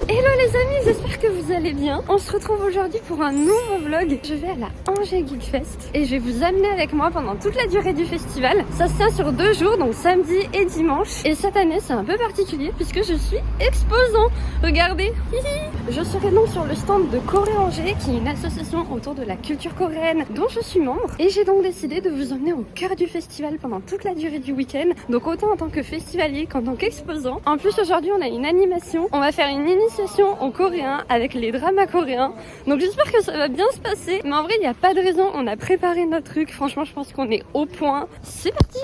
Hello les amis, j'espère que vous allez bien. On se retrouve aujourd'hui pour un nouveau vlog. Je vais à la Angers Geek Fest et je vais vous amener avec moi pendant toute la durée du festival. Ça se tient sur 2 jours, donc samedi et dimanche. Et cette année c'est un peu particulier puisque je suis exposant. Regardez, je serai donc sur le stand de Corée Angers, qui est une association autour de la culture coréenne dont je suis membre. Et j'ai donc décidé de vous emmener au cœur du festival pendant toute la durée du week-end. Donc autant en tant que festivalier qu'en tant qu'exposant. En plus aujourd'hui on a une animation. On va faire une initiation en coréen avec les dramas coréens. Donc j'espère que ça va bien se passer. Mais en vrai il n'y a pas de raison, on a préparé notre truc. Franchement je pense qu'on est au point. C'est parti!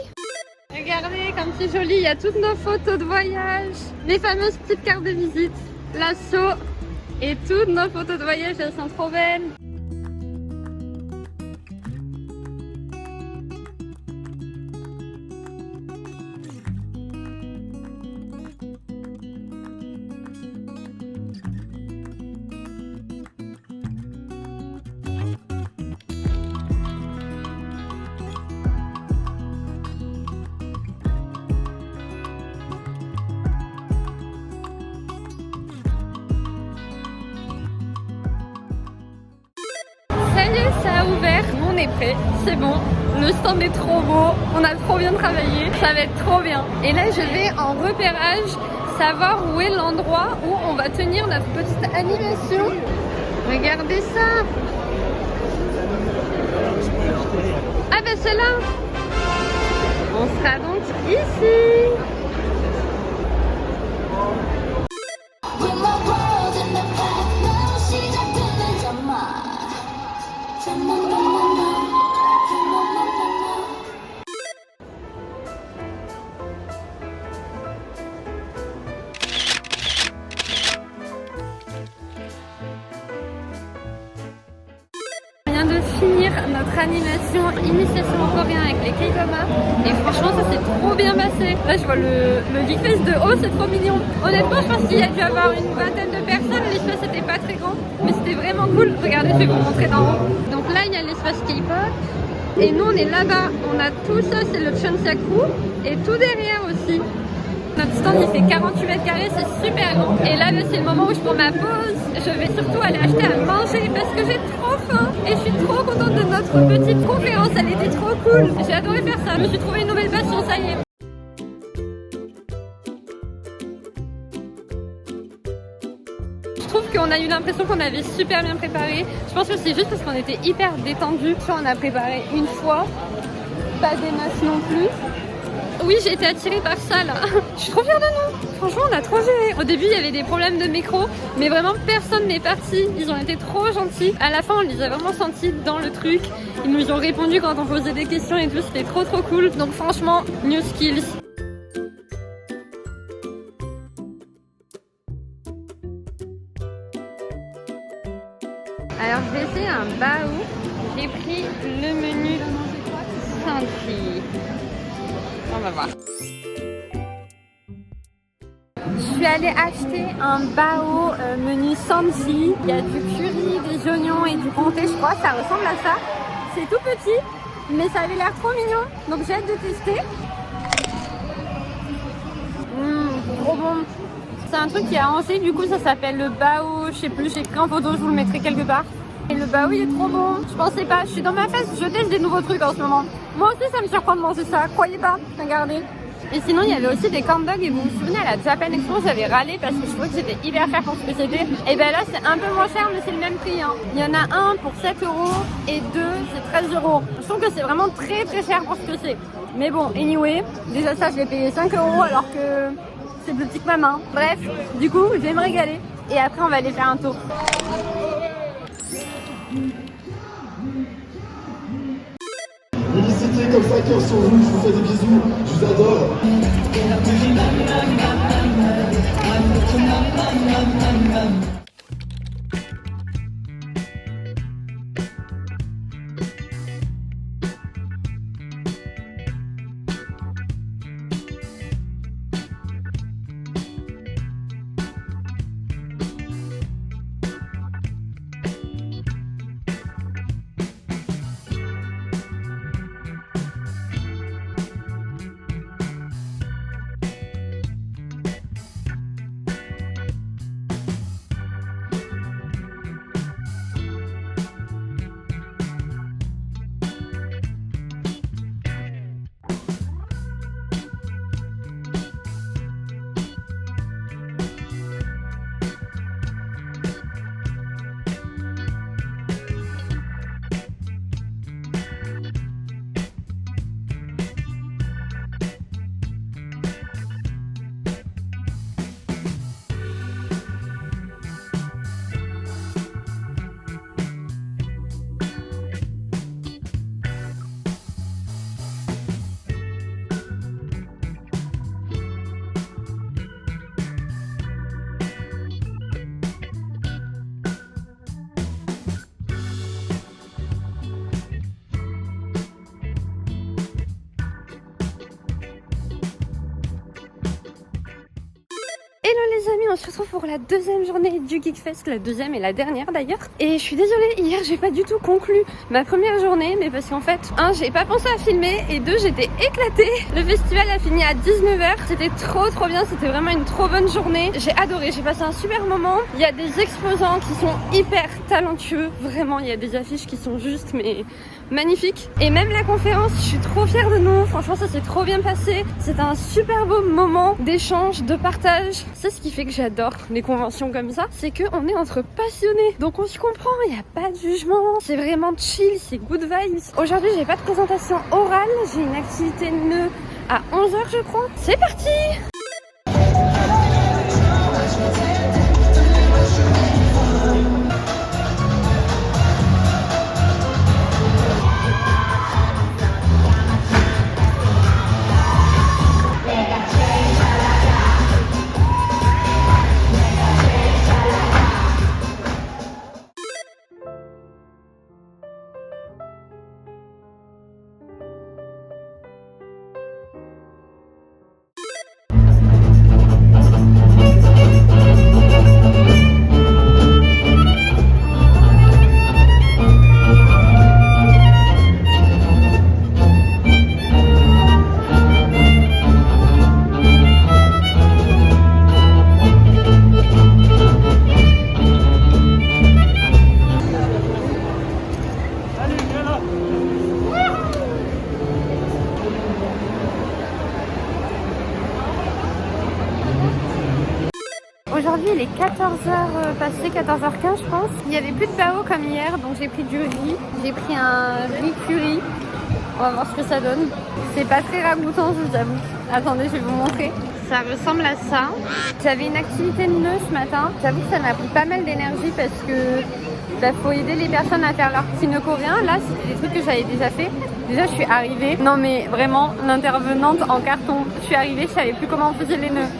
Regardez comme c'est joli, il y a toutes nos photos de voyage. Les fameuses petites cartes de visite. L'assaut et toutes nos photos de voyage, elles sont trop belles. Ça y est, ça a ouvert, on est prêt, c'est bon, le stand est trop beau, on a trop bien travaillé, ça va être trop bien. Et là je vais en repérage savoir où est l'endroit où on va tenir notre petite animation. Regardez ça. Ah bah c'est là. On sera donc ici. De finir notre animation initiation en coréen avec les K-dramas et franchement ça s'est trop bien passé. Là je vois le Geekfest de haut, c'est trop mignon. Honnêtement je pense qu'il y a dû avoir une vingtaine de personnes, l'espace c'était pas très grand mais c'était vraiment cool. Regardez, je vais vous montrer d'en haut. Donc là il y a l'espace K-pop et nous on est là-bas, on a tout ça, c'est le Chonsaku et tout derrière aussi. Notre stand il fait 48 mètres carrés, c'est super grand. Et là c'est le moment où je prends ma pause. Je vais surtout aller acheter à manger parce que j'ai trop faim. Et je suis trop contente de notre petite conférence, elle était trop cool. J'ai adoré faire ça, je me suis trouvé une nouvelle passion, ça y est. Je trouve qu'on a eu l'impression qu'on avait super bien préparé. Je pense que c'est juste parce qu'on était hyper détendus. On a préparé une fois, pas des masses non plus. Oui, j'ai été attirée par ça là. Je suis trop fière de nous. Franchement, on a trop géré. Au début, il y avait des problèmes de micro, mais vraiment personne n'est parti. Ils ont été trop gentils. À la fin, on les a vraiment sentis dans le truc. Ils nous ont répondu quand on posait des questions et tout. C'était trop cool. Donc franchement, new skills. Alors, j'ai essayé un bao. J'ai pris le menu Santi. On va voir. Je suis allée acheter un bao menu Sanji. Il y a du curry, des oignons et du comté, je crois. Ça ressemble à ça. C'est tout petit, mais ça avait l'air trop mignon. Donc j'ai hâte de tester. Trop bon. C'est un truc qui a Angers, du coup ça s'appelle le bao. Je sais plus, j'ai pris en photo, je vous le mettrai quelque part. Et le bao il est trop bon. Je pensais pas, je suis dans ma phase, je teste des nouveaux trucs en ce moment. Moi aussi ça me surprend de manger ça, croyez pas, regardez. Et sinon il y avait aussi des corn dogs et vous vous souvenez à la Japan Expo j'avais râlé parce que je trouvais que c'était hyper cher pour ce que c'était. Et ben là c'est un peu moins cher mais c'est le même prix hein. Il y en a un pour 7 € et deux c'est 13 €. Je trouve que c'est vraiment très cher pour ce que c'est. Mais bon, anyway, déjà ça je l'ai payé 5 € alors que c'est plus petit que ma main. Bref, du coup je vais me régaler et après on va aller faire un tour. Félicité comme 5 heures sur vous, je vous fais des bisous, je vous adore. Hello les amis, on se retrouve pour la deuxième journée du Geekfest, la deuxième et la dernière d'ailleurs. Et je suis désolée, hier j'ai pas du tout conclu ma première journée, mais parce qu'en fait, un, j'ai pas pensé à filmer et deux, j'étais éclatée. Le festival a fini à 19h, c'était trop bien, c'était vraiment une trop bonne journée. J'ai adoré, j'ai passé un super moment. Il y a des exposants qui sont hyper talentueux, vraiment, il y a des affiches qui sont juste mais magnifiques. Et même la conférence, je suis trop fière de nous, franchement ça s'est trop bien passé. C'était un super beau moment d'échange, de partage. C'est ce qui fait que j'adore les conventions comme ça, c'est qu'on est entre passionnés, donc on se comprend, il n'y a pas de jugement, c'est vraiment chill, c'est good vibes. Aujourd'hui j'ai pas de présentation orale, j'ai une activité de nœud à 11h je crois. C'est parti! Aujourd'hui il est 14h passé, 14h15 je pense. Il n'y avait plus de bao comme hier, donc j'ai pris du riz. J'ai pris un riz curry. On va voir ce que ça donne. C'est pas très ragoûtant je vous avoue. Attendez, je vais vous montrer. Ça ressemble à ça. J'avais une activité de nœud ce matin. J'avoue que ça m'a pris pas mal d'énergie parce que faut aider les personnes à faire leur petit nœud coréen. Là c'était des trucs que j'avais déjà fait. Déjà je suis arrivée. Non mais vraiment l'intervenante en carton. Je suis arrivée, je savais plus comment on faisait les nœuds.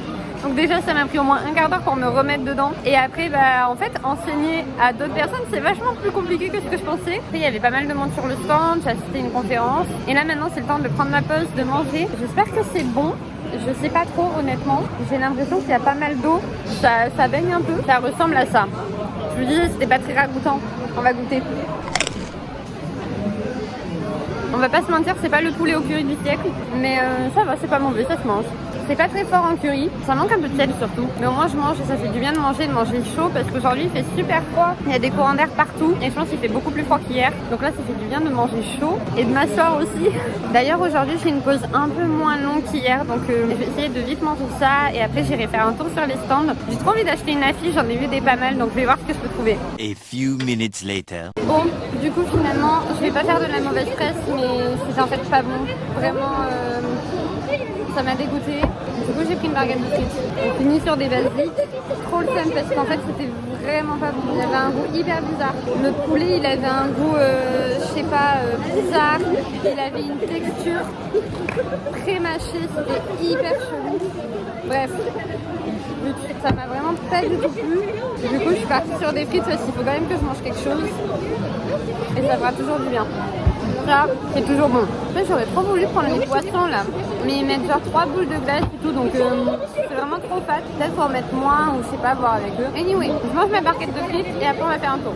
Donc déjà ça m'a pris au moins un quart d'heure pour me remettre dedans. Et après en fait enseigner à d'autres personnes c'est vachement plus compliqué que ce que je pensais. Après, il y avait pas mal de monde sur le stand, j'ai assisté à une conférence. Et là maintenant c'est le temps de prendre ma pause, de manger. J'espère que c'est bon. Je sais pas trop honnêtement. J'ai l'impression qu'il y a pas mal d'eau. Ça baigne un peu. Ça ressemble à ça. Je vous disais c'était pas très ragoûtant. On va goûter. On va pas se mentir, c'est pas le poulet au curry du siècle. Mais ça va, c'est pas mauvais, ça se mange. C'est pas très fort en curry, ça manque un peu de sel surtout. Mais au moins je mange et ça fait du bien de manger chaud parce qu'aujourd'hui il fait super froid. Il y a des courants d'air partout et je pense qu'il fait beaucoup plus froid qu'hier. Donc là ça fait du bien de manger chaud et de m'asseoir aussi. D'ailleurs aujourd'hui j'ai une pause un peu moins longue qu'hier. Donc je vais essayer de vite manger ça et après j'irai faire un tour sur les stands. J'ai trop envie d'acheter une affiche, j'en ai vu des pas mal donc je vais voir ce que je peux trouver. A few minutes later. Bon, du coup finalement je vais pas faire de la mauvaise presse mais c'est en fait pas bon. Vraiment ça m'a dégoûté. Du coup j'ai pris une barquette de frites. On finit sur des basiques. Trop le seum parce qu'en fait c'était vraiment pas bon. Il y avait un goût hyper bizarre. Le poulet il avait un goût je sais pas bizarre. Il avait une texture pré-mâchée. C'était hyper chelou. Bref. Ça m'a vraiment pas du tout plu. Du coup je suis partie sur des frites parce qu'il faut quand même que je mange quelque chose. Et ça fera toujours du bien. Ça, c'est toujours bon. Après, j'aurais trop voulu prendre les poissons là, mais ils mettent genre 3 boules de glace et tout, donc c'est vraiment trop fat. Peut-être faut en mettre moins ou je sais pas, voir avec eux. Anyway, je mange ma barquette de frites et après on va faire un tour.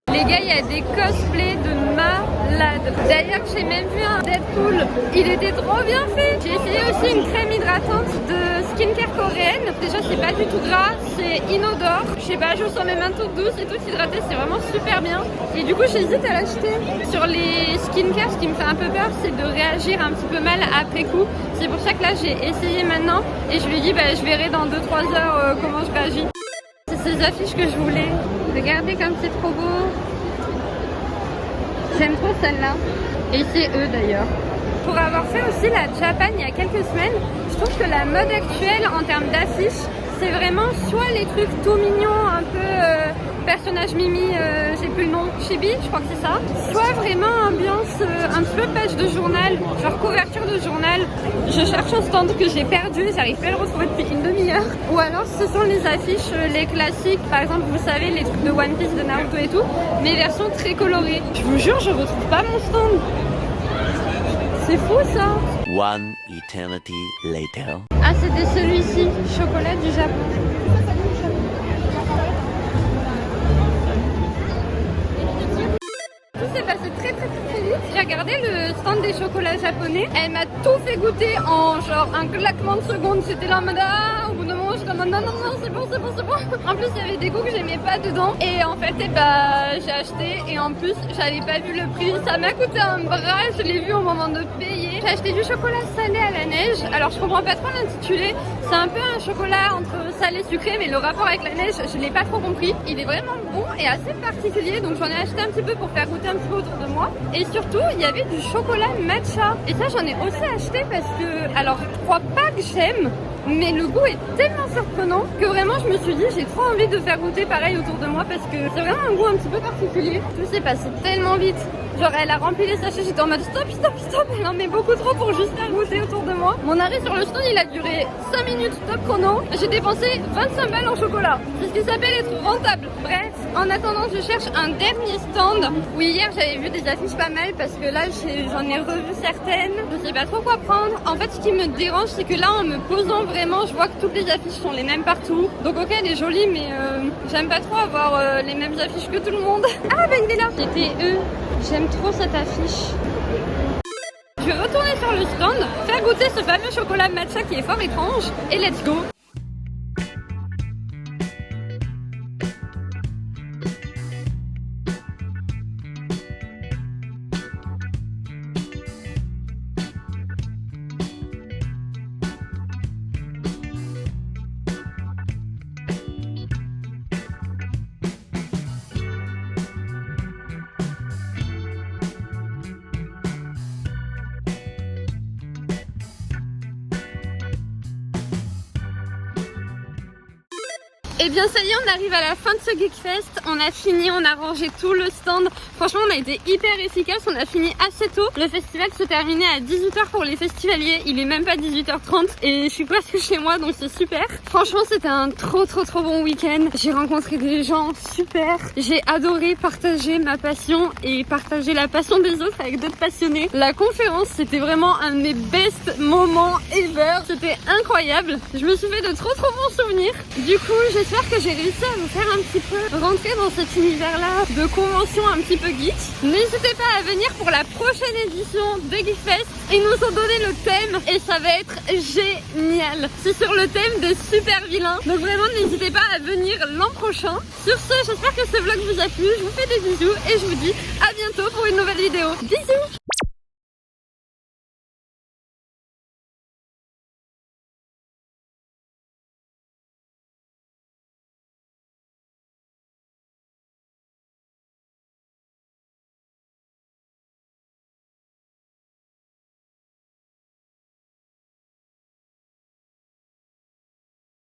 Les gars, il y a des cosplays de malade. D'ailleurs, j'ai même vu un Deadpool. Il était trop bien fait. J'ai essayé aussi une crème hydratante de skincare coréenne. Déjà, c'est pas du tout gras, c'est inodore. Je sais pas, je sens mes mains toutes douces et toutes hydratées, c'est vraiment super bien. Et du coup, j'hésite à l'acheter. Sur les skincare, ce qui me fait un peu peur, c'est de réagir un petit peu mal après coup. C'est pour ça que là, j'ai essayé maintenant et je lui ai dit, bah, je verrai dans 2-3 heures comment je réagis. C'est ces affiches que je voulais. Regardez comme c'est trop beau. J'aime trop celle-là. Et c'est eux d'ailleurs. Pour avoir fait aussi la Japan il y a quelques semaines, je trouve que la mode actuelle en termes d'affiches, c'est vraiment soit les trucs tout mignons, un peu personnage mimi, j'ai plus le nom, chibi, je crois que c'est ça, soit vraiment ambiance un petit peu page de journal, genre couverture de journal. Je cherche un stand que j'ai perdu, j'arrive pas à le retrouver depuis une demi-heure. Ou alors ce sont les affiches, les classiques, par exemple vous savez les trucs de One Piece, de Naruto et tout, mais version très colorée. Je vous jure, je retrouve pas mon stand. C'est fou ça. One eternity later. Ah, c'était celui-ci, chocolat du Japon. Tout s'est passé très vite. J'ai regardé le stand des chocolats japonais. Elle m'a tout fait goûter en genre un claquement de secondes. C'était là en mode au bout d'un moment je suis comme non c'est bon. En plus il y avait des goûts que j'aimais pas dedans. Et en fait j'ai acheté et en plus j'avais pas vu le prix. Ça m'a coûté un bras, je l'ai vu au moment de payer. J'ai acheté du chocolat salé à la neige. Alors je comprends pas trop l'intitulé. C'est un peu un chocolat entre salé et sucré, mais le rapport avec la neige je l'ai pas trop compris. Il est vraiment bon et assez particulier, donc j'en ai acheté un petit peu pour faire goûter un petit peu autour de moi. Et surtout il y avait du chocolat matcha. Et ça j'en ai aussi acheté parce que, alors je crois pas que j'aime, mais le goût est tellement surprenant que vraiment je me suis dit j'ai trop envie de faire goûter pareil autour de moi parce que c'est vraiment un goût un petit peu particulier. Tout s'est passé tellement vite. Genre elle a rempli les sachets, j'étais en mode stop. Elle en met beaucoup trop pour juste faire goûter autour de moi. Mon arrêt sur le stand il a duré 5 minutes top chrono. J'ai dépensé 25 balles en chocolat. C'est ce qui s'appelle être rentable. Bref, en attendant je cherche un dernier stand. Oui, hier j'avais vu des affiches pas mal parce que là j'en ai revu certaines. Je sais pas trop quoi prendre. En fait ce qui me dérange c'est que là en me posant vraiment je vois que toutes les affiches sont les mêmes partout. Donc ok elle est jolie mais j'aime pas trop avoir les mêmes affiches que tout le monde. Ah ben il est là. C'était eux. J'aime trop cette affiche. Je vais retourner sur le stand, faire goûter ce fameux chocolat matcha qui est fort étrange et let's go. Et bien ça y est, on arrive à la fin de ce Geekfest. On a fini, on a rangé tout le stand. Franchement on a été hyper efficace, on a fini assez tôt. Le festival se terminait à 18h pour les festivaliers. Il est même pas 18h30 et je suis presque chez moi donc c'est super. Franchement c'était un trop bon week-end. J'ai rencontré des gens super. J'ai adoré partager ma passion et partager la passion des autres avec d'autres passionnés. La conférence c'était vraiment un de mes best moments ever. C'était incroyable. Je me suis fait de trop bons souvenirs. Du coup j'espère que j'ai réussi à vous faire un petit peu rentrer dans cet univers-là de convention un petit peu geek. N'hésitez pas à venir pour la prochaine édition de Geekfest. Ils nous ont donné le thème et ça va être génial. C'est sur le thème des super vilains. Donc vraiment n'hésitez pas à venir l'an prochain. Sur ce, j'espère que ce vlog vous a plu. Je vous fais des bisous et je vous dis à bientôt pour une nouvelle vidéo. Bisous!